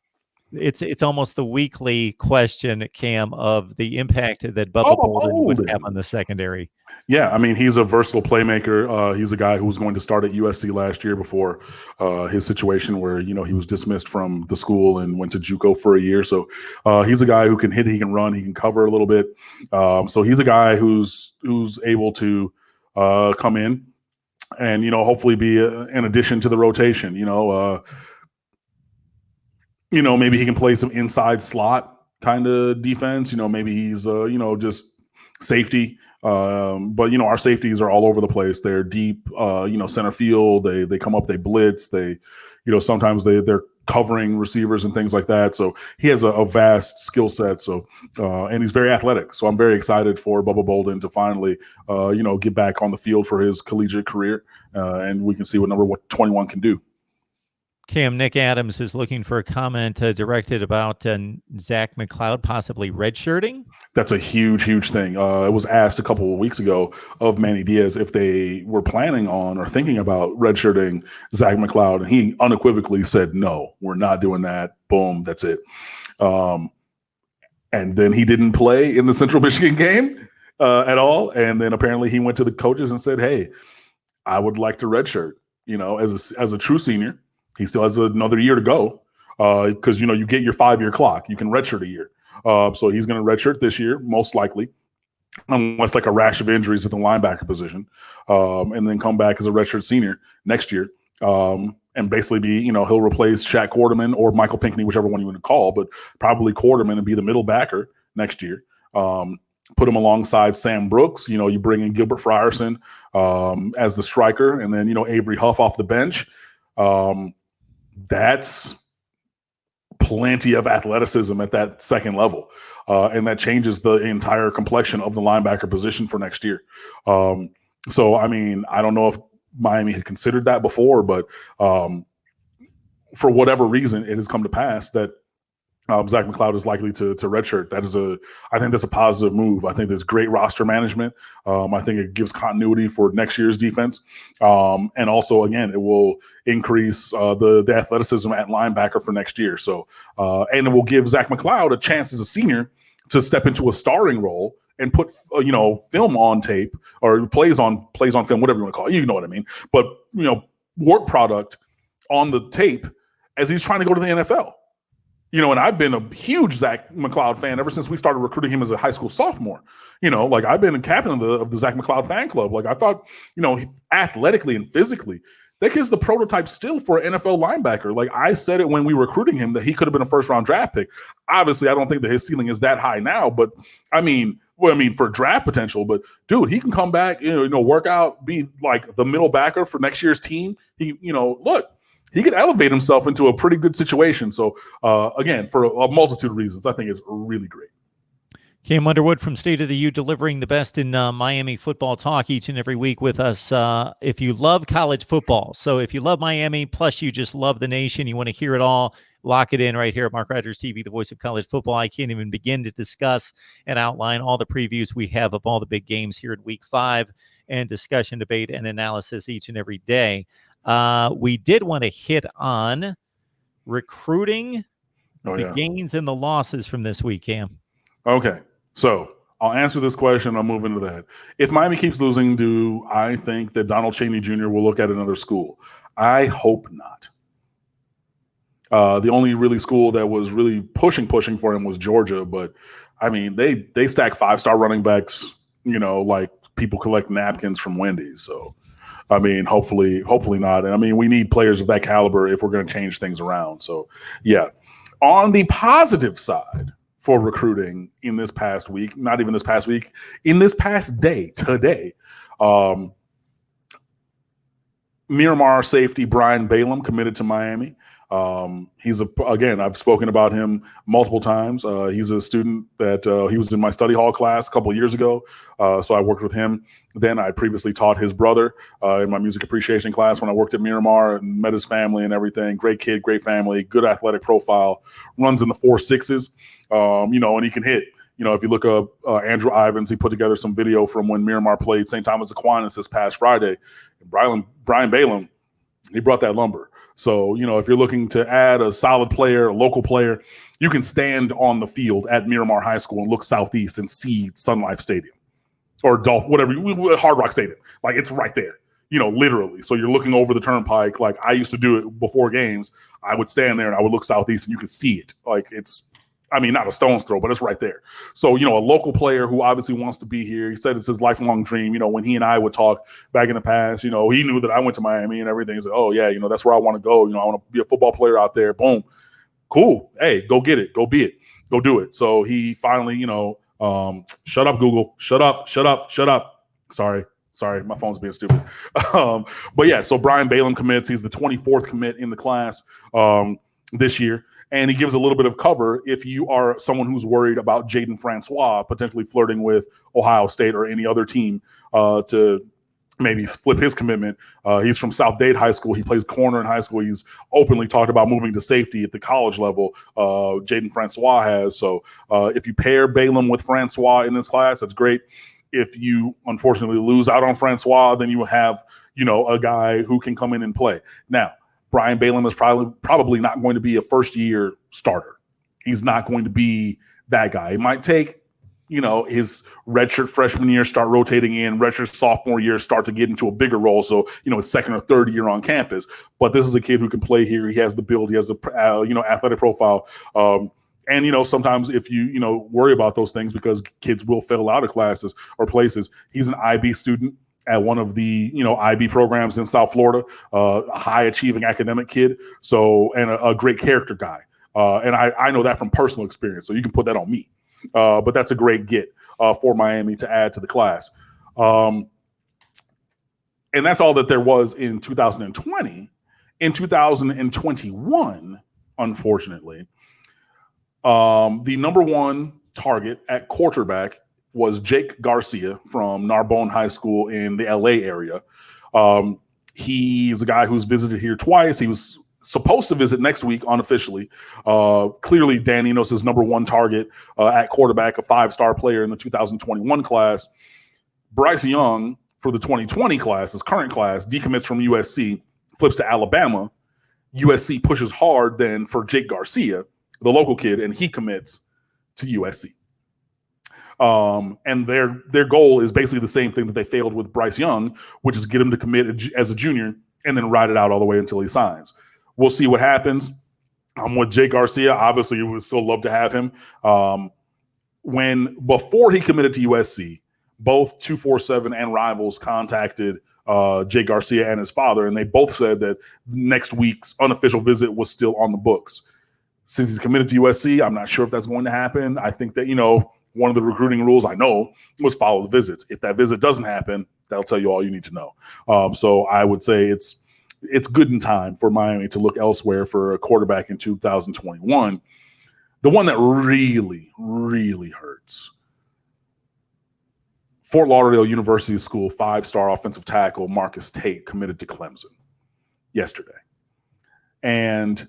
It's almost the weekly question, Cam, of the impact that Bubba Bolden would have on the secondary. Yeah, I mean, he's a versatile playmaker. He's a guy who was going to start at USC last year before his situation where, he was dismissed from the school and went to JUCO for a year. So he's a guy who can hit, he can run, he can cover a little bit. So he's a guy who's able to come in and, hopefully be an addition to the rotation. Maybe he can play some inside slot kind of defense. Maybe he's, just safety. But our safeties are all over the place. They're deep, center field. They come up, they blitz. They, sometimes they're covering receivers and things like that. So he has a vast skill set. So, and he's very athletic. So I'm very excited for Bubba Bolden to finally, get back on the field for his collegiate career. And we can see what number 21 can do. Cam, Nick Adams is looking for a comment directed about Zach McCloud possibly redshirting. That's a huge, huge thing. It was asked a couple of weeks ago of Manny Diaz if they were planning on or thinking about redshirting Zach McCloud, and he unequivocally said, no, we're not doing that. Boom, that's it. And then he didn't play in the Central Michigan game at all. And then apparently he went to the coaches and said, hey, I would like to redshirt, as a true senior. He still has another year to go because, you get your 5-year clock. You can redshirt a year. So he's going to redshirt this year, most likely, unless like a rash of injuries at the linebacker position, and then come back as a redshirt senior next year and basically be, he'll replace Shaq Quarterman or Michael Pinckney, whichever one you want to call, but probably Quarterman and be the middle backer next year. Put him alongside Sam Brooks. You bring in Gilbert Frierson as the striker, and then, Avery Huff off the bench. That's plenty of athleticism at that second level. And that changes the entire complexion of the linebacker position for next year. So, I mean, I don't know if Miami had considered that before, but for whatever reason, it has come to pass that Zach McCloud is likely to redshirt. I think that's a positive move. I think there's great roster management. I think it gives continuity for next year's defense. And also, again, it will increase the athleticism at linebacker for next year. So, and it will give Zach McCloud a chance as a senior to step into a starring role and put, film on tape or plays on film, whatever you want to call it. You know what I mean? But, work product on the tape as he's trying to go to the NFL. And I've been a huge Zach McCloud fan ever since we started recruiting him as a high school sophomore. I've been a captain of the Zach McCloud fan club. I thought, athletically and physically, that kid's the prototype still for an NFL linebacker. I said it when we were recruiting him that he could have been a first-round draft pick. Obviously, I don't think that his ceiling is that high now, but for draft potential. But dude, he can come back, work out, be like the middle backer for next year's team. He could elevate himself into a pretty good situation. So, again, for a multitude of reasons, I think it's really great. Cam Underwood from State of the U, delivering the best in Miami football talk each and every week with us. If you love college football, so if you love Miami, plus you just love the nation, you want to hear it all, lock it in right here at MarkRogersTV, the voice of college football. I can't even begin to discuss and outline all the previews we have of all the big games here in Week 5 and discussion, debate, and analysis each and every day. We did want to hit on recruiting, the gains and the losses from this week, Cam. Okay, so I'll answer this question. I'll move into that. If Miami keeps losing, do I think that Donald Chaney Jr. will look at another school? I hope not. The only really school that was really pushing for him was Georgia. But, I mean, they stack 5-star running backs, like people collect napkins from Wendy's. So, I mean, hopefully not. And, I mean, we need players of that caliber if we're going to change things around. So, yeah. On the positive side for recruiting in this past week, not even this past week, in this past day, today, Miramar safety Brian Balaam committed to Miami. Again, I've spoken about him multiple times. He's a student that he was in my study hall class a couple of years ago. So I worked with him. Then I previously taught his brother in my music appreciation class when I worked at Miramar and met his family and everything. Great kid, great family, good athletic profile, runs in the 4.6s, and he can hit. If you look up Andrew Ivins, he put together some video from when Miramar played St. Thomas Aquinas this past Friday. Brian Balaam, he brought that lumber. So, if you're looking to add a solid player, a local player, you can stand on the field at Miramar High School and look southeast and see Sun Life Stadium or Hard Rock Stadium. Like, it's right there, literally. So you're looking over the turnpike. Like, I used to do it before games. I would stand there and I would look southeast and you could see it. Like, not a stone's throw, but it's right there. So, a local player who obviously wants to be here. He said it's his lifelong dream. When he and I would talk back in the past, he knew that I went to Miami and everything. He's like, oh, yeah, that's where I want to go. I want to be a football player out there. Boom. Cool. Hey, go get it. Go be it. Go do it. So he finally, shut up, Google. Shut up. Sorry, my phone's being stupid. But yeah, so Brian Balaam commits. He's the 24th commit in the class this year. And he gives a little bit of cover if you are someone who's worried about Jaden Francois potentially flirting with Ohio State or any other team to maybe flip his commitment. He's from South Dade High School. He plays corner in high school. He's openly talked about moving to safety at the college level. Jaden Francois has. So if you pair Balaam with Francois in this class, that's great. If you unfortunately lose out on Francois, then you have, a guy who can come in and play. Now, Brian Balaam is probably not going to be a first-year starter. He's not going to be that guy. He might take, his redshirt freshman year, start rotating in, redshirt sophomore year, start to get into a bigger role. So, his second or third year on campus. But this is a kid who can play here. He has the build. He has the, athletic profile. And, sometimes if you, worry about those things because kids will fail out of classes or places, he's an IB student at one of the, IB programs in South Florida, a high achieving academic kid. So, and a great character guy. And I know that from personal experience. So you can put that on me. But that's a great get for Miami to add to the class. And that's all that there was in 2020. In 2021, unfortunately, the number one target at quarterback was Jake Garcia from Narbonne High School in the LA area. He's a guy who's visited here twice. He was supposed to visit next week unofficially. Clearly, Dan Enos is number one target at quarterback, a five-star player in the 2021 class. Bryce Young for the 2020 class, his current class, decommits from USC, flips to Alabama. USC pushes hard then for Jake Garcia, the local kid, and he commits to USC. And their goal is basically the same thing that they failed with Bryce Young, which is get him to commit as a junior and then ride it out all the way until he signs. We'll see what happens. With Jake Garcia, obviously, we would still love to have him. Before he committed to USC, both 247 and Rivals contacted Jake Garcia and his father, and they both said that next week's unofficial visit was still on the books. Since he's committed to USC, I'm not sure if that's going to happen. I think that, one of the recruiting rules I know was follow the visits. If that visit doesn't happen, that'll tell you all you need to know. So I would say it's good in time for Miami to look elsewhere for a quarterback in 2021. The one that really, really hurts. Fort Lauderdale University School five-star offensive tackle Marcus Tate committed to Clemson yesterday. And,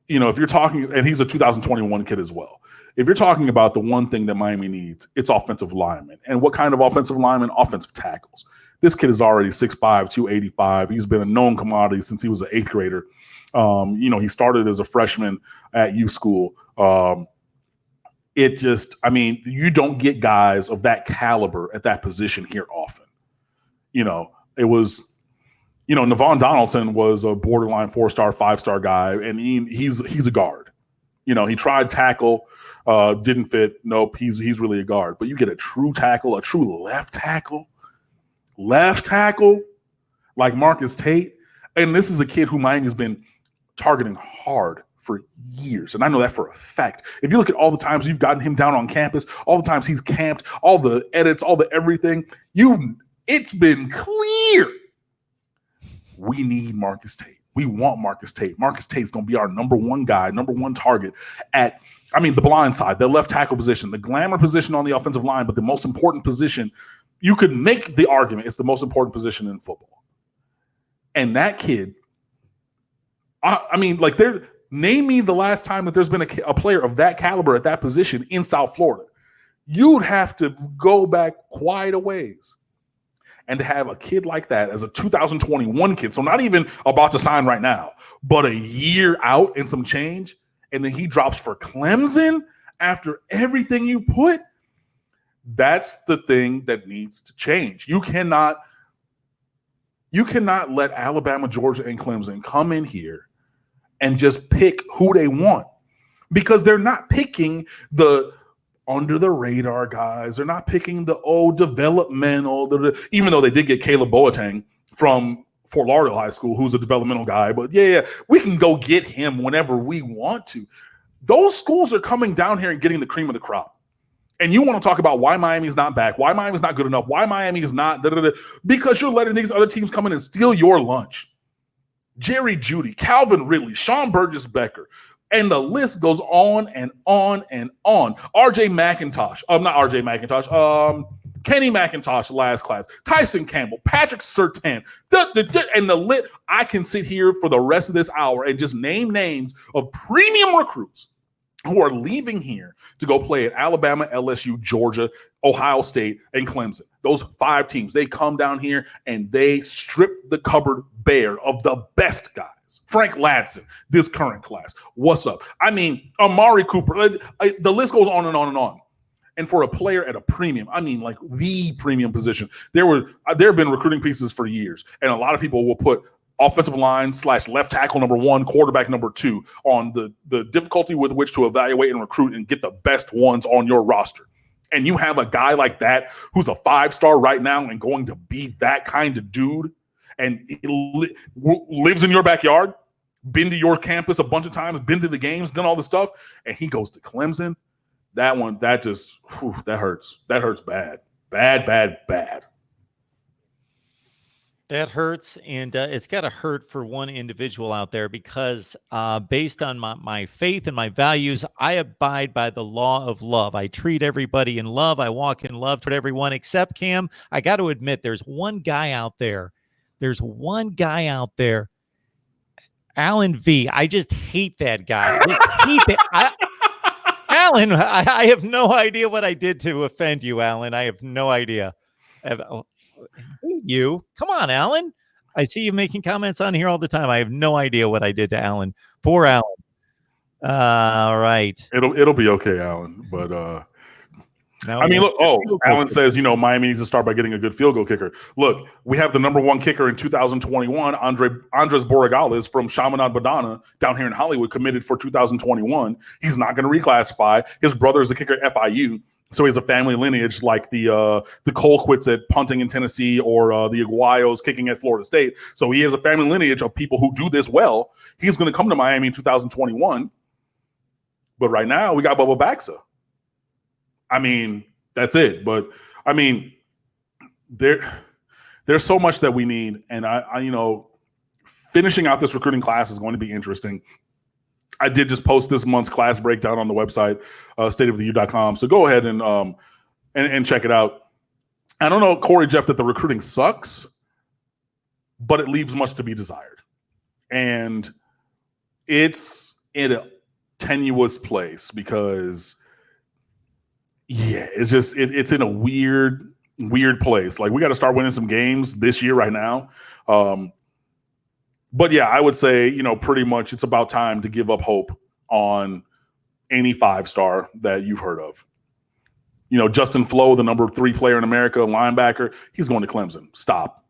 if you're talking, and he's a 2021 kid as well. If you're talking about the one thing that Miami needs, it's offensive linemen. And what kind of offensive linemen? Offensive tackles. This kid is already 6'5", 285. He's been a known commodity since he was an eighth grader. He started as a freshman at U School. You don't get guys of that caliber at that position here often. It was, Navon Donaldson was a borderline 4-star, 5-star guy, and he's a guard. He tried tackle, didn't fit. Nope, he's really a guard. But you get a true tackle, a true left tackle like Marcus Tate. And this is a kid who Miami's been targeting hard for years. And I know that for a fact. If you look at all the times you've gotten him down on campus, all the times he's camped, all the edits, all the everything, it's been clear. We need Marcus Tate. We want Marcus Tate. Marcus Tate's going to be our number one guy, number one target at, the blind side, the left tackle position, the glamour position on the offensive line, but the most important position. You could make the argument it's the most important position in football. And that kid, name me the last time that there's been a player of that caliber at that position in South Florida. You'd have to go back quite a ways. And to have a kid like that as a 2021 kid, so not even about to sign right now, but a year out and some change, and then he drops for Clemson after everything you put, that's the thing that needs to change. You cannot let Alabama, Georgia, and Clemson come in here and just pick who they want, because they're not picking the under the radar guys. They're not picking the developmental, even though they did get Caleb Boateng from Fort Lauderdale High School, who's a developmental guy. But yeah, we can go get him whenever we want to. Those schools are coming down here and getting the cream of the crop. And you want to talk about why Miami's not back, why Miami's not good enough, why Miami's not because you're letting these other teams come in and steal your lunch. Jerry Jeudy, Calvin Ridley, Sean Burgess-Becker, and the list goes on and on and on. Kenny McIntosh, last class, Tyson Campbell, Patrick Surtain, and the lit. I can sit here for the rest of this hour and just name names of premium recruits who are leaving here to go play at Alabama, LSU, Georgia, Ohio State, and Clemson. Those 5 teams, they come down here and they strip the cupboard bare of the best guys. Frank Ladson, this current class. What's up? Amari Cooper. The list goes on and on and on. And for a player at a premium, like the premium position, there have been recruiting pieces for years. And a lot of people will put offensive line / left tackle number 1, quarterback number 2 on the difficulty with which to evaluate and recruit and get the best ones on your roster. And you have a guy like that who's a 5-star right now and going to be that kind of dude, and he lives in your backyard, been to your campus a bunch of times, been to the games, done all this stuff, and he goes to Clemson. That hurts. That hurts bad. Bad. That hurts, and it's got to hurt for one individual out there, because based on my faith and my values, I abide by the law of love. I treat everybody in love. I walk in love toward everyone, except Cam. I got to admit, there's one guy out there. Alan V. I just hate that guy. Alan, I have no idea what I did to offend you, Alan. I have no idea. You come on, Alan. I see you making comments on here all the time. I have no idea what I did to Alan. Poor Alan. All right. It'll be okay, Alan. But Alan says, Miami needs to start by getting a good field goal kicker. Look, we have the number 1 kicker in 2021, Andres Borregales from Chaminade Badana down here in Hollywood, committed for 2021. He's not going to reclassify. His brother is a kicker at FIU. So he has a family lineage like the Colquitts at punting in Tennessee, or the Aguayos kicking at Florida State. So he has a family lineage of people who do this well. He's going to come to Miami in 2021. But right now, we got Bubba Baxa. That's it. But there's so much that we need, and I finishing out this recruiting class is going to be interesting. I did just post this month's class breakdown on the website, stateoftheu.com. So go ahead and check it out. I don't know, Corey, Jeff, that the recruiting sucks, but it leaves much to be desired. And it's in a tenuous place because, it's just it's in a weird place. Like, we got to start winning some games this year right now. But yeah, I would say, pretty much it's about time to give up hope on any 5-star that you've heard of. Justin Flo, the number 3 player in America, linebacker, he's going to Clemson. Stop.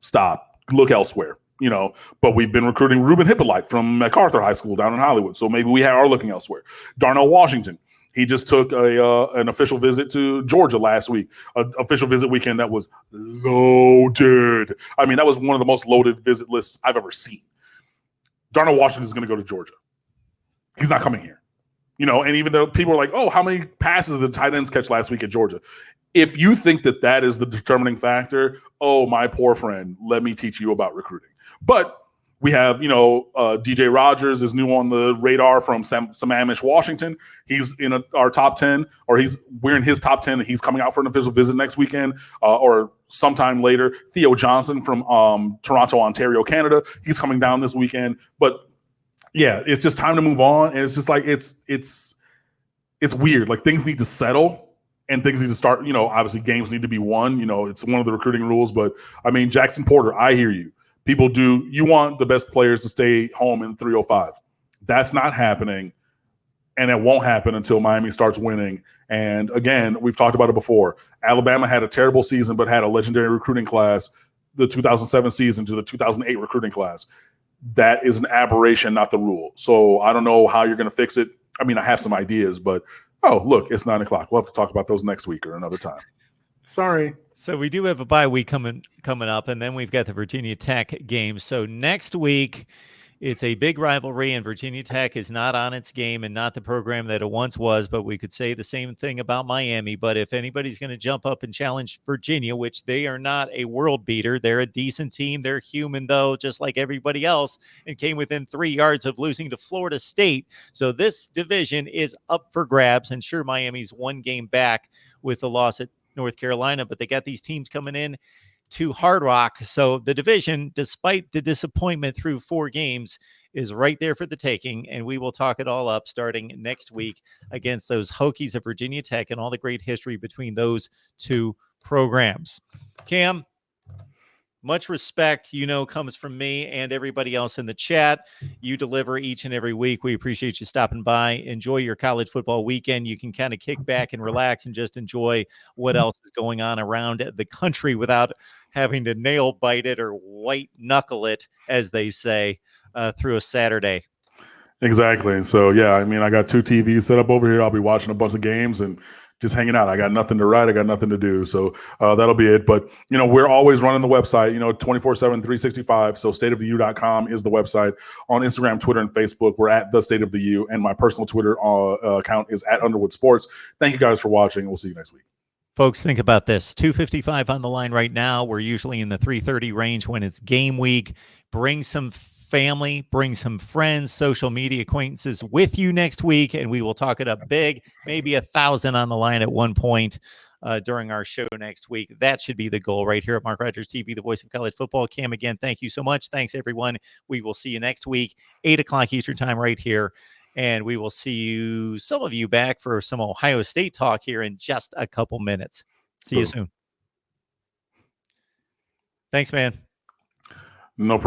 Look elsewhere. But we've been recruiting Ruben Hippolyte from MacArthur High School down in Hollywood. So maybe we are looking elsewhere. Darnell Washington, he just took an official visit to Georgia last week, an official visit weekend that was loaded. That was one of the most loaded visit lists I've ever seen. Darnell Washington is going to go to Georgia. He's not coming here. And even though people are like, oh, how many passes did the tight ends catch last week at Georgia? If you think that is the determining factor, oh, my poor friend, let me teach you about recruiting. But We have, DJ Rogers is new on the radar from Sammamish, Washington. He's in our top 10, or we're in his top 10, and he's coming out for an official visit next weekend or sometime later. Theo Johnson from Toronto, Ontario, Canada. He's coming down this weekend. But yeah, it's just time to move on. And it's just like it's weird. Like, things need to settle and things need to start. Obviously games need to be won. It's one of the recruiting rules. But I mean, Jackson Porter, I hear you. People you want the best players to stay home in 305. That's not happening. And it won't happen until Miami starts winning. And again, we've talked about it before. Alabama had a terrible season, but had a legendary recruiting class, the 2007 season to the 2008 recruiting class. That is an aberration, not the rule. So I don't know how you're going to fix it. I mean, I have some ideas, but, look, it's 9 o'clock. We'll have to talk about those next week or another time. Sorry. So we do have a bye week coming up, and then we've got the Virginia Tech game. So next week, it's a big rivalry, and Virginia Tech is not on its game and not the program that it once was, but we could say the same thing about Miami. But if anybody's going to jump up and challenge Virginia, which they are not a world beater, they're a decent team. They're human, though, just like everybody else, and came within 3 yards of losing to Florida State. So this division is up for grabs, and sure, Miami's one game back with the loss at North Carolina, but they got these teams coming in to Hard Rock. So the division, despite the disappointment through 4 games, is right there for the taking. And we will talk it all up starting next week against those Hokies of Virginia Tech and all the great history between those 2 programs. Cam, much respect, comes from me and everybody else in the chat. You deliver each and every week. We appreciate you stopping by. Enjoy your college football weekend. You can kind of kick back and relax and just enjoy what else is going on around the country without having to nail bite it or white knuckle it, as they say, through a Saturday. Exactly. So, yeah, I mean, I got 2 TVs set up over here. I'll be watching a bunch of games and just hanging out. I got nothing to write. I got nothing to do. So that'll be it. But, we're always running the website, 24/7, 365. So stateoftheu.com is the website. On Instagram, Twitter, and Facebook, we're at The State of the U. And my personal Twitter account is at Underwood Sports. Thank you guys for watching. We'll see you next week. Folks, think about this. 2:55 on the line right now. We're usually in the 3:30 range when it's game week. Bring some family, bring some friends, social media acquaintances with you next week, and we will talk it up big. Maybe 1,000 on the line at one point during our show next week. That should be the goal right here at Mark Rogers TV, the voice of college football. Cam, again, thank you so much. Thanks, everyone. We will see you next week, 8 o'clock Eastern time right here. And we will see some of you back for some Ohio State talk here in just a couple minutes. See you soon. Thanks, man. No problem.